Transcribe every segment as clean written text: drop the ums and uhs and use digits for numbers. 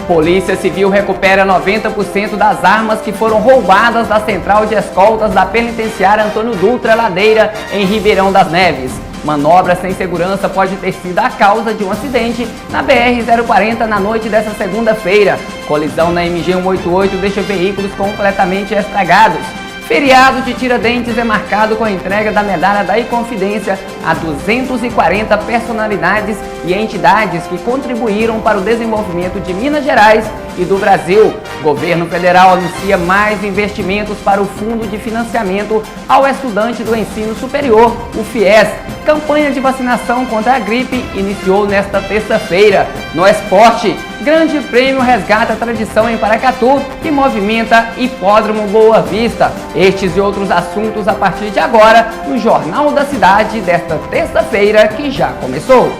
Polícia Civil recupera 90% das armas que foram roubadas da central de escoltas da penitenciária Antônio Dutra Ladeira, em Ribeirão das Neves. Manobra sem segurança pode ter sido a causa de um acidente na BR-040 na noite desta segunda-feira. Colisão na MG-188 deixa veículos completamente estragados. Feriado de Tiradentes é marcado com a entrega da medalha da Inconfidência a 240 personalidades e entidades que contribuíram para o desenvolvimento de Minas Gerais e do Brasil. O governo federal anuncia mais investimentos para o Fundo de Financiamento ao Estudante do Ensino Superior, o FIES. Campanha de vacinação contra a gripe iniciou nesta terça-feira. No esporte, Grande Prêmio resgata a tradição em Paracatu e movimenta Hipódromo Boa Vista. Estes e outros assuntos a partir de agora no Jornal da Cidade desta terça-feira que já começou.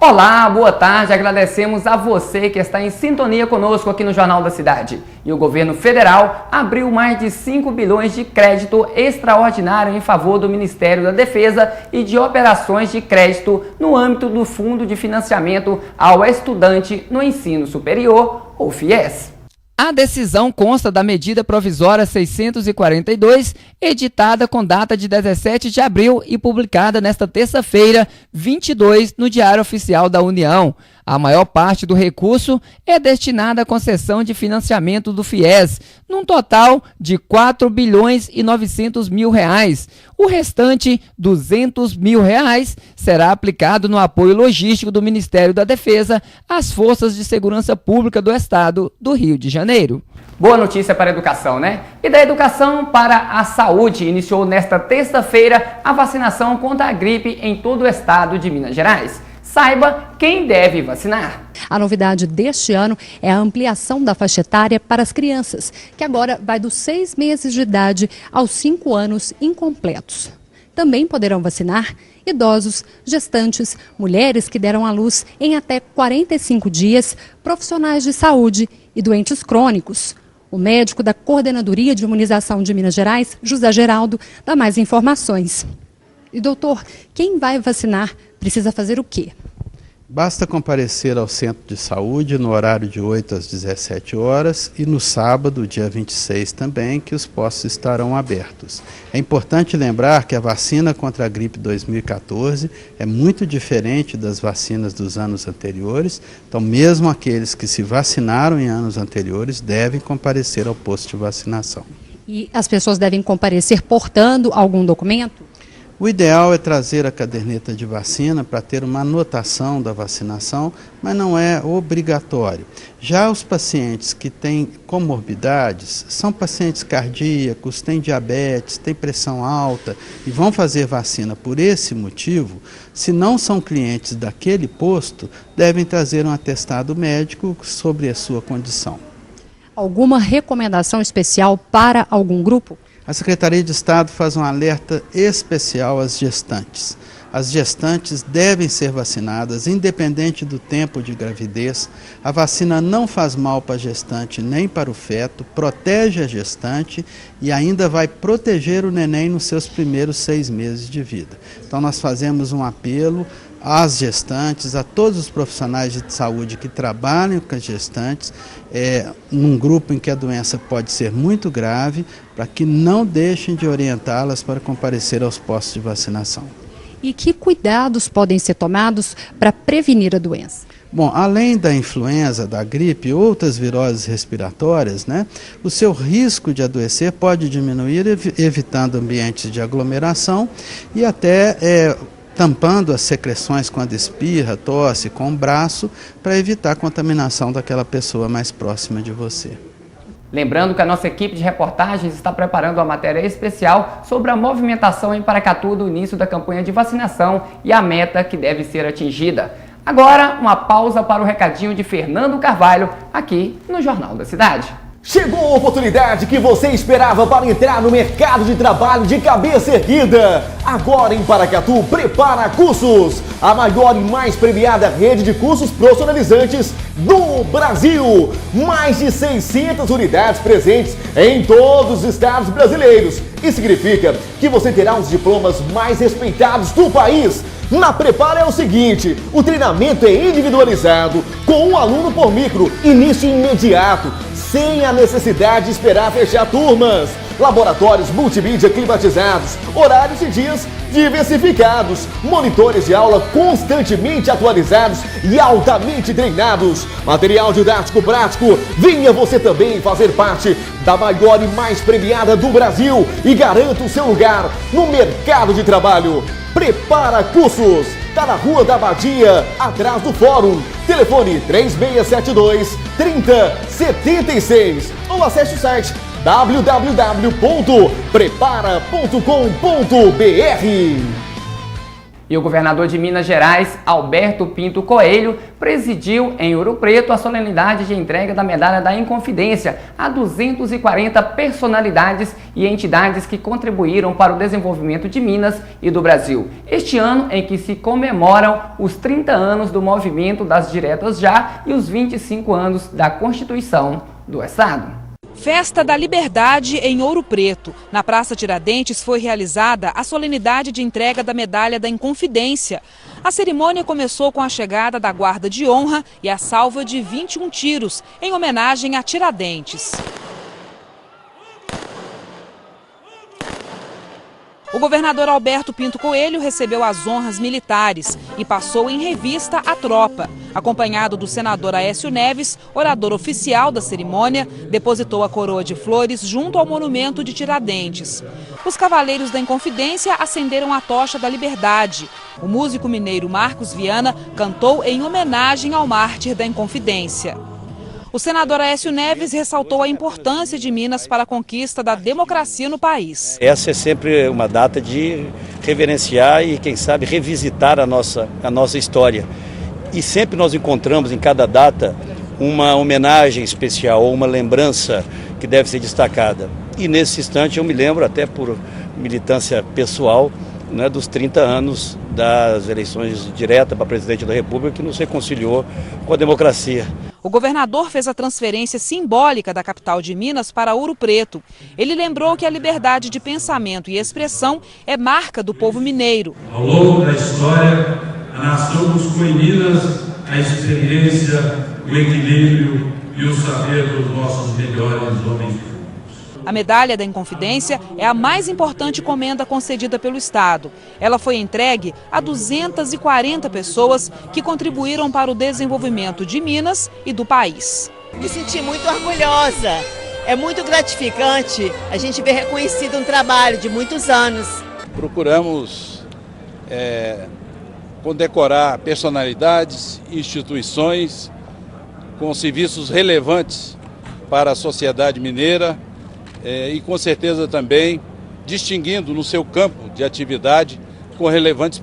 Olá, boa tarde, agradecemos a você que está em sintonia conosco aqui no Jornal da Cidade. E o governo federal abriu mais de 5 bilhões de crédito extraordinário em favor do Ministério da Defesa e de operações de crédito no âmbito do Fundo de Financiamento ao Estudante no Ensino Superior, o FIES. A decisão consta da medida provisória 642, editada com data de 17 de abril e publicada nesta terça-feira, 22, no Diário Oficial da União. A maior parte do recurso é destinada à concessão de financiamento do FIES, num total de R$ 4 bilhões e 900 mil reais. O restante, R$ 200 mil reais, será aplicado no apoio logístico do Ministério da Defesa às Forças de Segurança Pública do Estado do Rio de Janeiro. Boa notícia para a educação, né? E da educação para a saúde. Iniciou nesta terça-feira a vacinação contra a gripe em todo o estado de Minas Gerais. Saiba quem deve vacinar. A novidade deste ano é a ampliação da faixa etária para as crianças, que agora vai dos 6 meses de idade aos 5 anos incompletos. Também poderão vacinar idosos, gestantes, mulheres que deram à luz em até 45 dias, profissionais de saúde e doentes crônicos. O médico da Coordenadoria de Imunização de Minas Gerais, José Geraldo, dá mais informações. E doutor, quem vai vacinar precisa fazer o quê? Basta comparecer ao centro de saúde no horário de 8 às 17 horas e no sábado, dia 26 também, que os postos estarão abertos. É importante lembrar que a vacina contra a gripe 2014 é muito diferente das vacinas dos anos anteriores, então mesmo aqueles que se vacinaram em anos anteriores devem comparecer ao posto de vacinação. E as pessoas devem comparecer portando algum documento? O ideal é trazer a caderneta de vacina para ter uma anotação da vacinação, mas não é obrigatório. Já os pacientes que têm comorbidades, são pacientes cardíacos, têm diabetes, têm pressão alta e vão fazer vacina por esse motivo, se não são clientes daquele posto, devem trazer um atestado médico sobre a sua condição. Alguma recomendação especial para algum grupo? A Secretaria de Estado faz um alerta especial às gestantes. As gestantes devem ser vacinadas, independente do tempo de gravidez. A vacina não faz mal para a gestante nem para o feto, protege a gestante e ainda vai proteger o neném nos seus primeiros 6 meses de vida. Então nós fazemos um apelo às gestantes, a todos os profissionais de saúde que trabalham com as gestantes, num grupo em que a doença pode ser muito grave, para que não deixem de orientá-las para comparecer aos postos de vacinação. E que cuidados podem ser tomados para prevenir a doença? Bom, além da influenza, da gripe e outras viroses respiratórias, o seu risco de adoecer pode diminuir evitando ambientes de aglomeração e até tampando as secreções quando espirra, tosse, com o braço, para evitar a contaminação daquela pessoa mais próxima de você. Lembrando que a nossa equipe de reportagens está preparando uma matéria especial sobre a movimentação em Paracatu do início da campanha de vacinação e a meta que deve ser atingida. Agora, uma pausa para o recadinho de Fernando Carvalho, aqui no Jornal da Cidade. Chegou a oportunidade que você esperava para entrar no mercado de trabalho de cabeça erguida. Agora em Paracatu, Prepara Cursos, a maior e mais premiada rede de cursos profissionalizantes do Brasil. Mais de 600 unidades presentes em todos os estados brasileiros. Isso significa que você terá os diplomas mais respeitados do país. Na Prepara é o seguinte, o treinamento é individualizado, com um aluno por micro, início imediato, sem a necessidade de esperar fechar turmas. Laboratórios multimídia climatizados, horários e dias diversificados, monitores de aula constantemente atualizados e altamente treinados, material didático prático. Venha você também fazer parte da maior e mais premiada do Brasil e garanta o seu lugar no mercado de trabalho. Prepara Cursos, está na Rua da Abadia, atrás do Fórum. Telefone 3672-3076 ou acesse o site www.prepara.com.br. E o governador de Minas Gerais, Alberto Pinto Coelho, presidiu em Ouro Preto a solenidade de entrega da Medalha da Inconfidência a 240 personalidades e entidades que contribuíram para o desenvolvimento de Minas e do Brasil. Este ano em que se comemoram os 30 anos do movimento das Diretas Já e os 25 anos da Constituição do Estado. Festa da Liberdade em Ouro Preto. Na Praça Tiradentes foi realizada a solenidade de entrega da Medalha da Inconfidência. A cerimônia começou com a chegada da Guarda de Honra e a salva de 21 tiros, em homenagem a Tiradentes. O governador Alberto Pinto Coelho recebeu as honras militares e passou em revista a tropa. Acompanhado do senador Aécio Neves, orador oficial da cerimônia, depositou a coroa de flores junto ao monumento de Tiradentes. Os cavaleiros da Inconfidência acenderam a tocha da liberdade. O músico mineiro Marcos Viana cantou em homenagem ao mártir da Inconfidência. O senador Aécio Neves ressaltou a importância de Minas para a conquista da democracia no país. Essa é sempre uma data de reverenciar e, quem sabe, revisitar a nossa história. E sempre nós encontramos em cada data uma homenagem especial ou uma lembrança que deve ser destacada. E nesse instante eu me lembro, até por militância pessoal, né, dos 30 anos das eleições diretas para presidente da República, que nos reconciliou com a democracia. O governador fez a transferência simbólica da capital de Minas para Ouro Preto. Ele lembrou que a liberdade de pensamento e expressão é marca do povo mineiro. Ao longo da história, a nação buscou em Minas a experiência, o equilíbrio e o saber dos nossos melhores homens. A Medalha da Inconfidência é a mais importante comenda concedida pelo Estado. Ela foi entregue a 240 pessoas que contribuíram para o desenvolvimento de Minas e do país. Me senti muito orgulhosa. É muito gratificante a gente ver reconhecido um trabalho de muitos anos. Procuramos condecorar personalidades, instituições com serviços relevantes para a sociedade mineira, e com certeza também distinguindo no seu campo de atividade com relevantes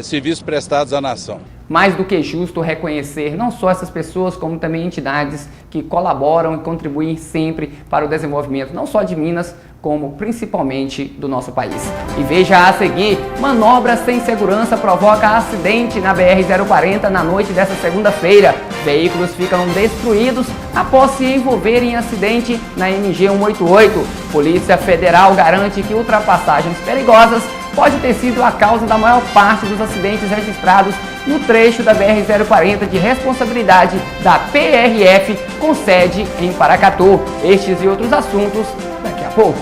serviços prestados à nação. Mais do que justo reconhecer não só essas pessoas, como também entidades que colaboram e contribuem sempre para o desenvolvimento, não só de Minas, como principalmente do nosso país. E veja a seguir, manobra sem segurança provoca acidente na BR-040 na noite desta segunda-feira. Veículos ficam destruídos após se envolverem em acidente na MG 188. Polícia Federal garante que ultrapassagens perigosas pode ter sido a causa da maior parte dos acidentes registrados no trecho da BR-040 de responsabilidade da PRF, com sede em Paracatu. Estes e outros assuntos daqui a pouco.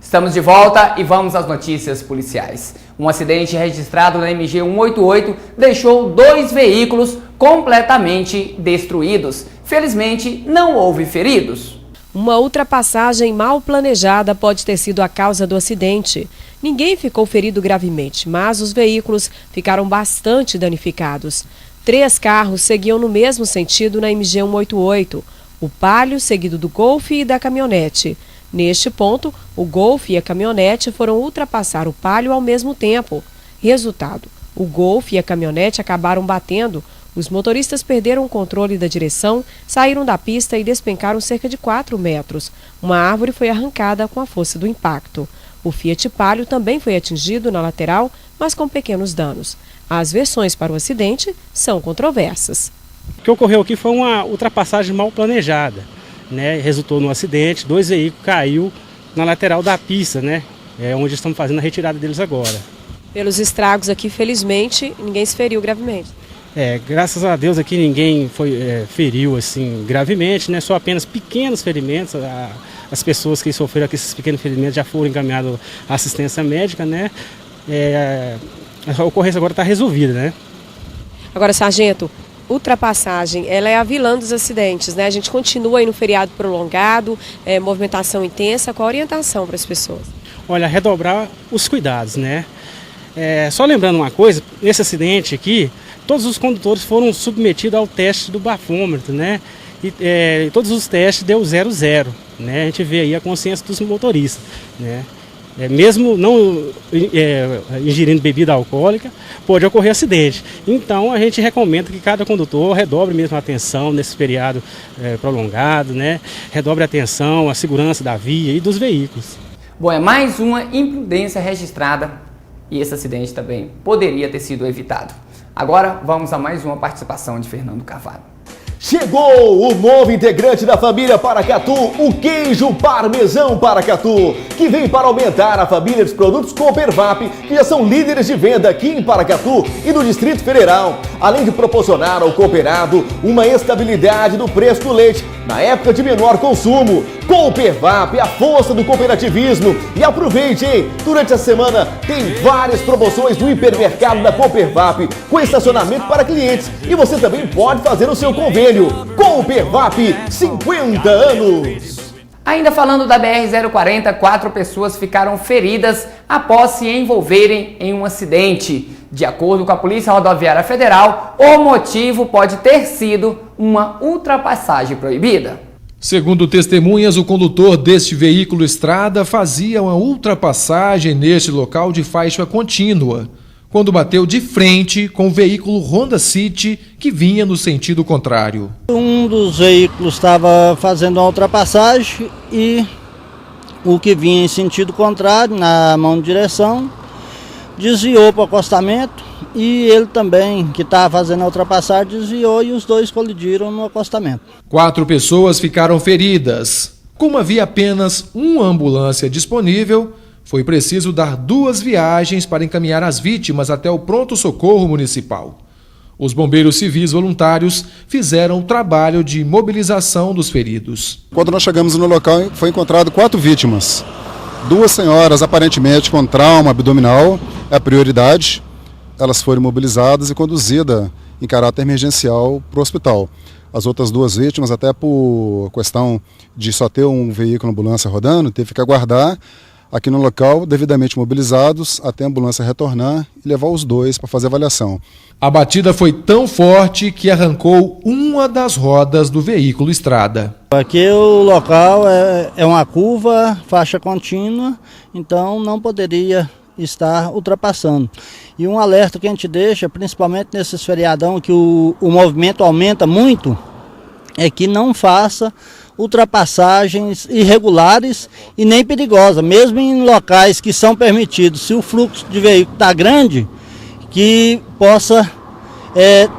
Estamos de volta e vamos às notícias policiais. Um acidente registrado na MG 188 deixou 2 veículos completamente destruídos. Felizmente, não houve feridos. Uma ultrapassagem mal planejada pode ter sido a causa do acidente. Ninguém ficou ferido gravemente, mas os veículos ficaram bastante danificados. 3 carros seguiam no mesmo sentido na MG 188, o Palio seguido do Golf e da caminhonete. Neste ponto, o Golf e a caminhonete foram ultrapassar o Palio ao mesmo tempo. Resultado, O Golf e a caminhonete acabaram batendo. Os motoristas perderam o controle da direção, saíram da pista e despencaram cerca de 4 metros. Uma árvore foi arrancada com a força do impacto. O Fiat Palio também foi atingido na lateral, mas com pequenos danos. As versões para o acidente são controversas. O que ocorreu aqui foi uma ultrapassagem mal planejada, né? Resultou num acidente, 2 veículos caíram na lateral da pista, né? É onde estamos fazendo a retirada deles agora. Pelos estragos aqui, felizmente, ninguém se feriu gravemente. Graças a Deus aqui ninguém feriu assim gravemente, né? Só apenas pequenos ferimentos. As pessoas que sofreram aqui esses pequenos ferimentos já foram encaminhadas à assistência médica, né? A ocorrência agora está resolvida, né? Agora, sargento, ultrapassagem, ela é a vilã dos acidentes, né? A gente continua aí no feriado prolongado, movimentação intensa. Qual a orientação para as pessoas? Olha, redobrar os cuidados, né? Só lembrando uma coisa, nesse acidente aqui, todos os condutores foram submetidos ao teste do bafômetro, né? E todos os testes deu 0,0, né? A gente vê aí a consciência dos motoristas, né? Mesmo não ingerindo bebida alcoólica, pode ocorrer acidente. Então a gente recomenda que cada condutor redobre mesmo a atenção nesse feriado prolongado, né? Redobre a atenção, a segurança da via e dos veículos. Bom, é mais uma imprudência registrada e esse acidente também poderia ter sido evitado. Agora vamos a mais uma participação de Fernando Carvalho. Chegou o novo integrante da família Paracatu, o queijo parmesão Paracatu, que vem para aumentar a família dos produtos Coopervap, que já são líderes de venda aqui em Paracatu e no Distrito Federal, além de proporcionar ao cooperado uma estabilidade do preço do leite na época de menor consumo. Coopervap, a força do cooperativismo. E aproveite, hein? Durante a semana tem várias promoções do hipermercado da Coopervap com estacionamento para clientes. E você também pode fazer o seu convênio. Coopervap, 50 anos. Ainda falando da BR-040, 4 pessoas ficaram feridas após se envolverem em um acidente. De acordo com a Polícia Rodoviária Federal, o motivo pode ter sido uma ultrapassagem proibida. Segundo testemunhas, o condutor deste veículo estrada fazia uma ultrapassagem neste local de faixa contínua, quando bateu de frente com o veículo Honda City que vinha no sentido contrário. Um dos veículos estava fazendo uma ultrapassagem e o que vinha em sentido contrário, na mão de direção, desviou para o acostamento e ele também, que estava fazendo a ultrapassagem, desviou e os dois colidiram no acostamento. 4 pessoas ficaram feridas. Como havia apenas uma ambulância disponível, foi preciso dar 2 viagens para encaminhar as vítimas até o pronto-socorro municipal. Os bombeiros civis voluntários fizeram o trabalho de mobilização dos feridos. Quando nós chegamos no local, foi encontrado 4 vítimas. 2 senhoras aparentemente com trauma abdominal, é a prioridade. Elas foram mobilizadas e conduzidas em caráter emergencial para o hospital. As outras 2 vítimas, até por questão de só ter um veículo ambulância rodando, teve que aguardar aqui no local, devidamente mobilizados, até a ambulância retornar e levar os 2 para fazer a avaliação. A batida foi tão forte que arrancou uma das rodas do veículo estrada. Aqui o local é uma curva, faixa contínua, então não poderia estar ultrapassando. E um alerta que a gente deixa, principalmente nesses feriadão, que o movimento aumenta muito, é que não faça ultrapassagens irregulares e nem perigosas, mesmo em locais que são permitidos. Se o fluxo de veículo está grande, que possa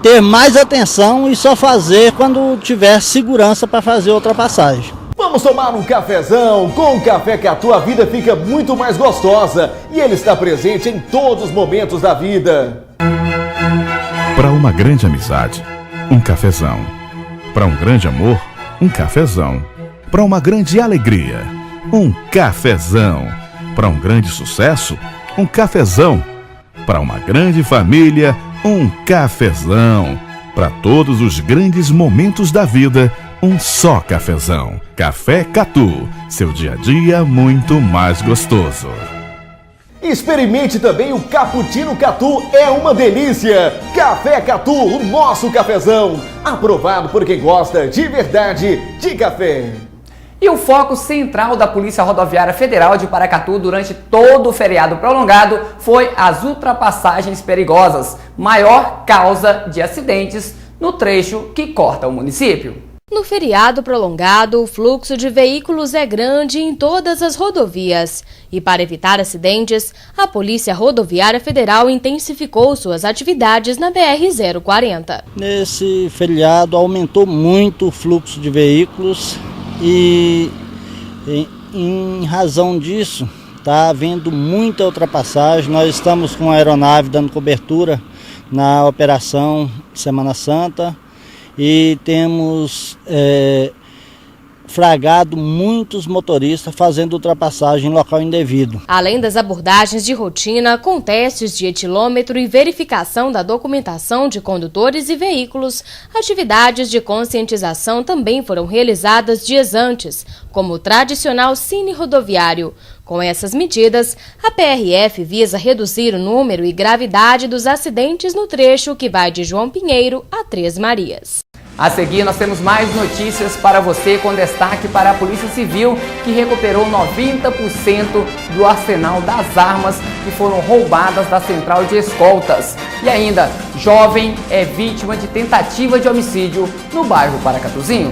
ter mais atenção e só fazer quando tiver segurança para fazer a ultrapassagem. Vamos tomar um cafezão? Com o Café Catu a vida fica muito mais gostosa e ele está presente em todos os momentos da vida. Para uma grande amizade, um cafezão. Para um grande amor, um cafezão. Para uma grande alegria, um cafezão. Para um grande sucesso, um cafezão. Para uma grande família, um cafezão. Para todos os grandes momentos da vida, um só cafezão. Café Catu, seu dia a dia muito mais gostoso. Experimente também o Cappuccino Catu, é uma delícia! Café Catu, o nosso cafezão, aprovado por quem gosta de verdade de café. E o foco central da Polícia Rodoviária Federal de Paracatu durante todo o feriado prolongado foi as ultrapassagens perigosas, maior causa de acidentes no trecho que corta o município. No feriado prolongado, o fluxo de veículos é grande em todas as rodovias. E para evitar acidentes, a Polícia Rodoviária Federal intensificou suas atividades na BR-040. Nesse feriado aumentou muito o fluxo de veículos e em razão disso está havendo muita ultrapassagem. Nós estamos com a aeronave dando cobertura na operação Semana Santa. E temos flagrado muitos motoristas fazendo ultrapassagem em local indevido. Além das abordagens de rotina, com testes de etilômetro e verificação da documentação de condutores e veículos, atividades de conscientização também foram realizadas dias antes, como o tradicional cine rodoviário. Com essas medidas, a PRF visa reduzir o número e gravidade dos acidentes no trecho que vai de João Pinheiro a Três Marias. A seguir, nós temos mais notícias para você, com destaque para a Polícia Civil, que recuperou 90% do arsenal das armas que foram roubadas da central de escoltas. E ainda, jovem é vítima de tentativa de homicídio no bairro Paracatuzinho.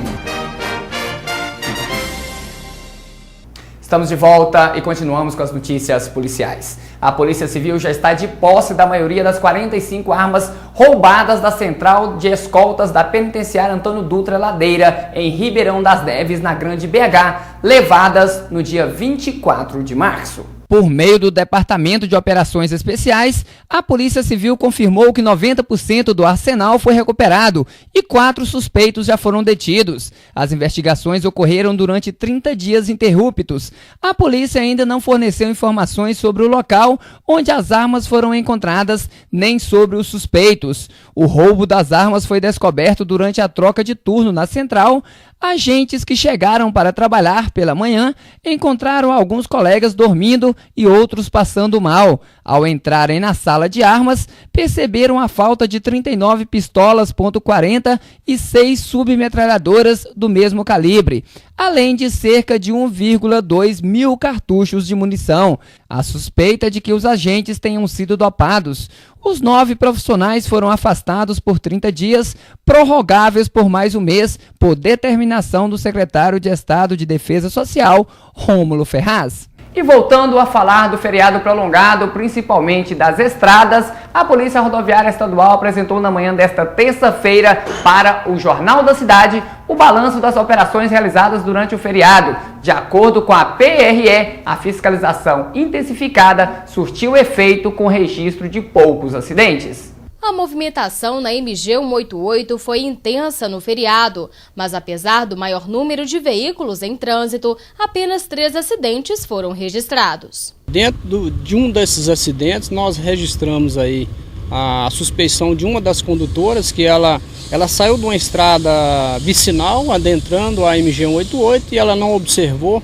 Estamos de volta e continuamos com as notícias policiais. A Polícia Civil já está de posse da maioria das 45 armas roubadas da central de escoltas da Penitenciária Antônio Dutra Ladeira, em Ribeirão das Neves, na Grande BH, levadas no dia 24 de março. Por meio do Departamento de Operações Especiais, a Polícia Civil confirmou que 90% do arsenal foi recuperado e 4 suspeitos já foram detidos. As investigações ocorreram durante 30 dias interruptos. A polícia ainda não forneceu informações sobre o local onde as armas foram encontradas, nem sobre os suspeitos. O roubo das armas foi descoberto durante a troca de turno na central. Agentes que chegaram para trabalhar pela manhã encontraram alguns colegas dormindo e outros passando mal. Ao entrarem na sala de armas, perceberam a falta de 39 pistolas .40 e 6 submetralhadoras do mesmo calibre, além de cerca de 1,2 mil cartuchos de munição. A suspeita é de que os agentes tenham sido dopados. Os 9 profissionais foram afastados por 30 dias, prorrogáveis por mais um mês, por determinação do secretário de Estado de Defesa Social, Rômulo Ferraz. E voltando a falar do feriado prolongado, principalmente das estradas, a Polícia Rodoviária Estadual apresentou na manhã desta terça-feira para o Jornal da Cidade o balanço das operações realizadas durante o feriado. De acordo com a PRE, a fiscalização intensificada surtiu efeito com registro de poucos acidentes. A movimentação na MG 188 foi intensa no feriado, mas apesar do maior número de veículos em trânsito, apenas 3 acidentes foram registrados. Dentro de um desses acidentes, nós registramos aí a suspeição de uma das condutoras, que ela saiu de uma estrada vicinal, adentrando a MG 188, e ela não observou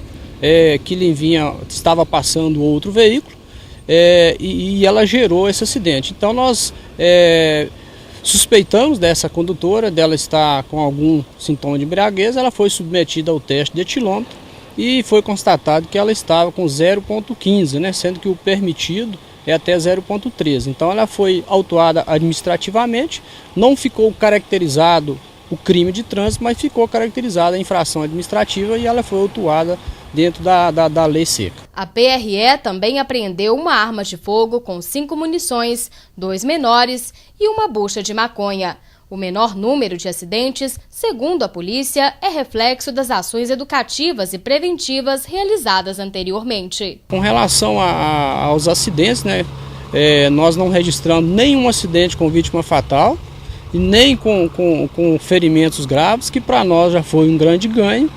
que estava passando outro veículo. E ela gerou esse acidente. Então nós suspeitamos dessa condutora, dela estar com algum sintoma de embriaguez. Ela foi submetida ao teste de etilômetro e foi constatado que ela estava com 0,15, né, sendo que o permitido é até 0,13. Então ela foi autuada administrativamente, não ficou caracterizado o crime de trânsito, mas ficou caracterizada a infração administrativa e ela foi autuada dentro da lei seca. A PRE também apreendeu uma arma de fogo com 5 munições, 2 menores e uma bucha de maconha. O menor número de acidentes, segundo a polícia, é reflexo das ações educativas e preventivas realizadas anteriormente. Com relação aos acidentes, né, nós não registramos nenhum acidente com vítima fatal e nem com ferimentos graves, que para nós já foi um grande ganho,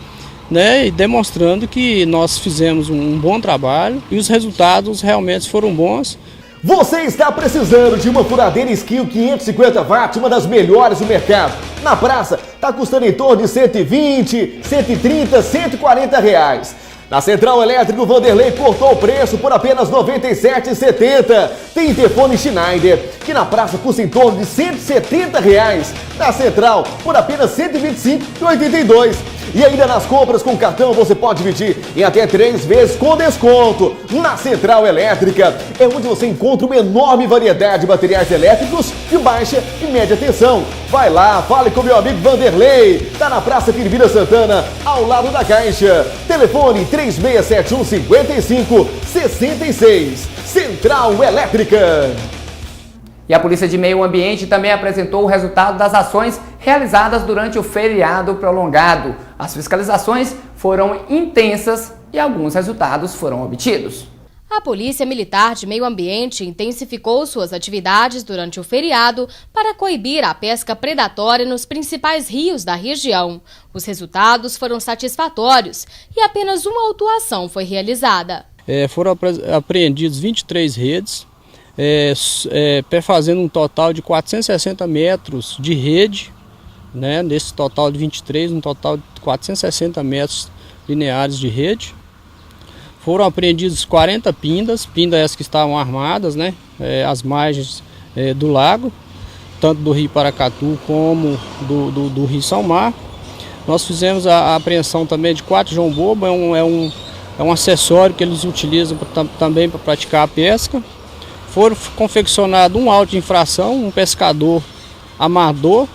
né, e demonstrando que nós fizemos um bom trabalho e os resultados realmente foram bons. Você está precisando de uma furadeira Skill 550 watts, uma das melhores do mercado. Na praça, está custando em torno de 120, 130, 140 reais. Na Central Elétrica, o Vanderlei cortou o preço por apenas R$ 97,70. Tem interfone Schneider, que na praça custa em torno de R$ 170 reais. Na Central, por apenas R$ 125,82. E ainda nas compras com cartão você pode dividir em até 3 vezes com desconto. Na Central Elétrica é onde você encontra uma enorme variedade de materiais elétricos de baixa e média tensão. Vai lá, fale com meu amigo Vanderlei. Tá na Praça Firmina Santana, ao lado da Caixa. Telefone 3671-5566. Central Elétrica. E a Polícia de Meio Ambiente também apresentou o resultado das ações realizadas durante o feriado prolongado. As fiscalizações foram intensas e alguns resultados foram obtidos. A Polícia Militar de Meio Ambiente intensificou suas atividades durante o feriado para coibir a pesca predatória nos principais rios da região. Os resultados foram satisfatórios e apenas uma autuação foi realizada. Foram apreendidos 23 redes, fazendo um total de 460 metros de rede, né, nesse total de 23, um total de 460 metros lineares de rede. Foram apreendidos 40 pindas essas que estavam armadas, né, às margens do lago, tanto do Rio Paracatu como do Rio São Mar. Nós fizemos a apreensão também de 4 João Bobo, é um acessório que eles utilizam também para praticar a pesca. Foram confeccionado um auto de infração, um pescador amador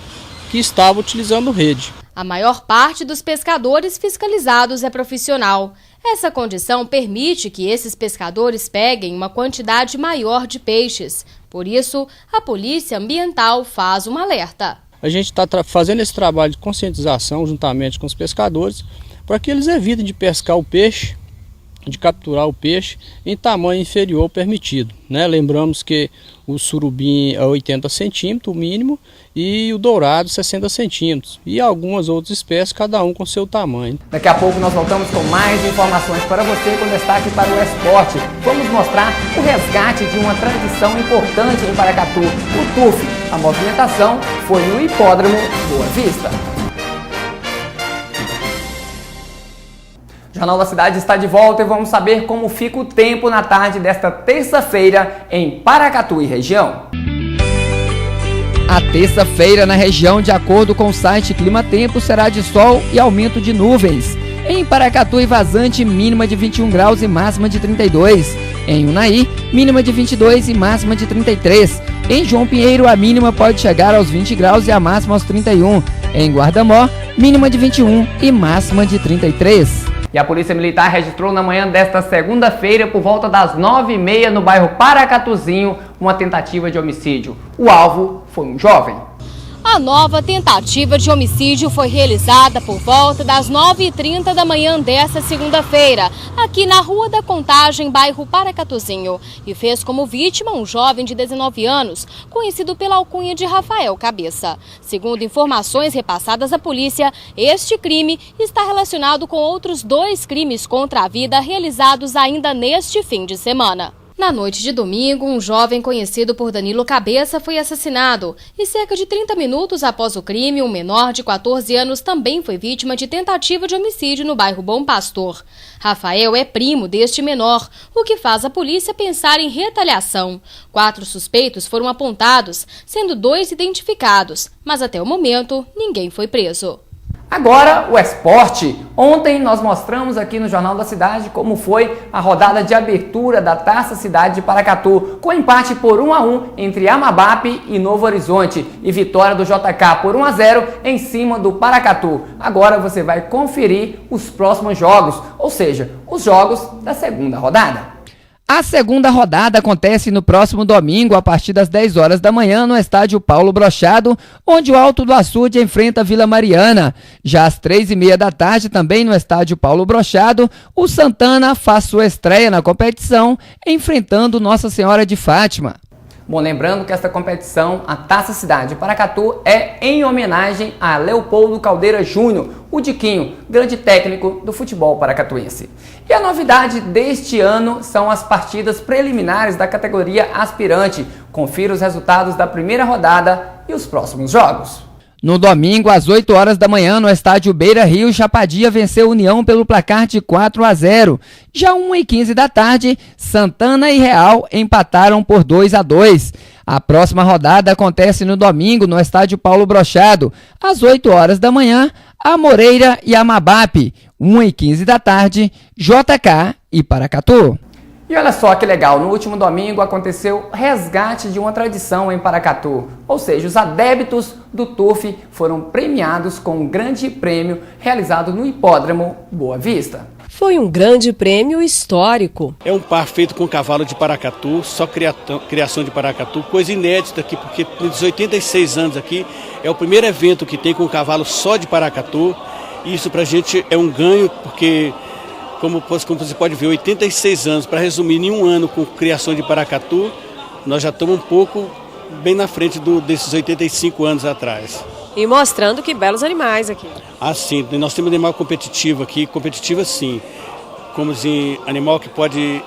que estava utilizando rede. A maior parte dos pescadores fiscalizados é profissional. Essa condição permite que esses pescadores peguem uma quantidade maior de peixes. Por isso, a Polícia Ambiental faz um alerta. A gente está fazendo esse trabalho de conscientização juntamente com os pescadores para que eles evitem de pescar o peixe, de capturar o peixe em tamanho inferior ao permitido, né? Lembramos que o surubim é 80 centímetros, o mínimo, e o dourado 60 centímetros. E algumas outras espécies, cada um com seu tamanho. Daqui a pouco nós voltamos com mais informações para você com destaque para o esporte. Vamos mostrar o resgate de uma tradição importante em Paracatu, o TUF. A movimentação foi no Hipódromo Boa Vista. O Jornal da Cidade está de volta e vamos saber como fica o tempo na tarde desta terça-feira em Paracatu e região. A terça-feira na região, de acordo com o site Clima Tempo, será de sol e aumento de nuvens. Em Paracatu e Vazante, mínima de 21 graus e máxima de 32. Em Unai, mínima de 22 e máxima de 33. Em João Pinheiro, a mínima pode chegar aos 20 graus e a máxima aos 31. Em Guardamó, mínima de 21 e máxima de 33. E a Polícia Militar registrou na manhã desta segunda-feira, por volta das 9h30, no bairro Paracatuzinho, uma tentativa de homicídio. O alvo foi um jovem. A nova tentativa de homicídio foi realizada por volta das 9h30 da manhã desta segunda-feira, aqui na Rua da Contagem, bairro Paracatuzinho, e fez como vítima um jovem de 19 anos, conhecido pela alcunha de Rafael Cabeça. Segundo informações repassadas à polícia, este crime está relacionado com outros 2 crimes contra a vida realizados ainda neste fim de semana. Na noite de domingo, um jovem conhecido por Danilo Cabeça foi assassinado e cerca de 30 minutos após o crime, um menor de 14 anos também foi vítima de tentativa de homicídio no bairro Bom Pastor. Rafael é primo deste menor, o que faz a polícia pensar em retaliação. 4 suspeitos foram apontados, sendo 2 identificados, mas até o momento ninguém foi preso. Agora, o esporte. Ontem nós mostramos aqui no Jornal da Cidade como foi a rodada de abertura da Taça Cidade de Paracatu, com empate por 1-1 entre Amabape e Novo Horizonte e vitória do JK por 1-0 em cima do Paracatu. Agora você vai conferir os próximos jogos, ou seja, os jogos da segunda rodada. A segunda rodada acontece no próximo domingo, a partir das 10 horas da manhã, no estádio Paulo Brochado, onde o Alto do Açude enfrenta a Vila Mariana. Já às 3h30 da tarde, também no estádio Paulo Brochado, o Santana faz sua estreia na competição, enfrentando Nossa Senhora de Fátima. Bom, lembrando que esta competição, a Taça Cidade de Paracatu, é em homenagem a Leopoldo Caldeira Júnior, o Diquinho, grande técnico do futebol paracatuense. E a novidade deste ano são as partidas preliminares da categoria aspirante. Confira os resultados da primeira rodada e os próximos jogos. No domingo, às 8 horas da manhã, no estádio Beira Rio, Chapadia venceu a União pelo placar de 4-0. Já 1h15 da tarde, Santana e Real empataram por 2-2. A próxima rodada acontece no domingo, no estádio Paulo Brochado. Às 8 horas da manhã, Amoreira e Amabap, 1h15 da tarde, JK e Paracatu. E olha só que legal, no último domingo aconteceu resgate de uma tradição em Paracatu, ou seja, os adeptos do Turf foram premiados com um grande prêmio realizado no Hipódromo Boa Vista. Foi um grande prêmio histórico. É um par feito com cavalo de Paracatu, só criação de Paracatu, coisa inédita aqui, porque nos 86 anos aqui é o primeiro evento que tem com cavalo só de Paracatu. E isso pra gente é um ganho, porque como você pode ver, 86 anos, para resumir em um ano com criação de Paracatu, nós já estamos um pouco bem na frente desses 85 anos atrás. E mostrando que belos animais aqui. Ah, sim, nós temos animal competitivo aqui, competitivo sim, como assim, animal que pode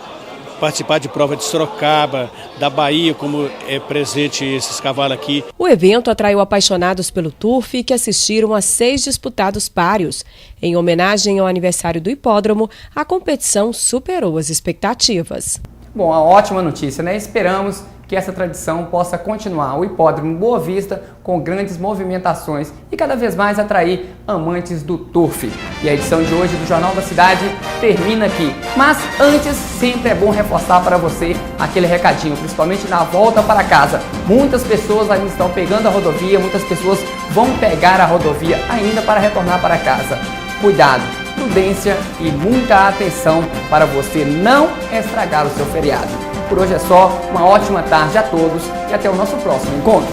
participar de prova de Sorocaba, da Bahia, como é presente esses cavalos aqui. O evento atraiu apaixonados pelo Turf que assistiram a 6 disputados páreos. Em homenagem ao aniversário do hipódromo, a competição superou as expectativas. Bom, uma ótima notícia, né? Esperamos que essa tradição possa continuar. O Hipódromo Boa Vista com grandes movimentações e cada vez mais atrair amantes do Turf. E a edição de hoje do Jornal da Cidade termina aqui. Mas antes, sempre é bom reforçar para você aquele recadinho, principalmente na volta para casa. Muitas pessoas ainda estão pegando a rodovia, muitas pessoas vão pegar a rodovia ainda para retornar para casa. Cuidado, prudência e muita atenção para você não estragar o seu feriado. Por hoje é só, uma ótima tarde a todos e até o nosso próximo encontro.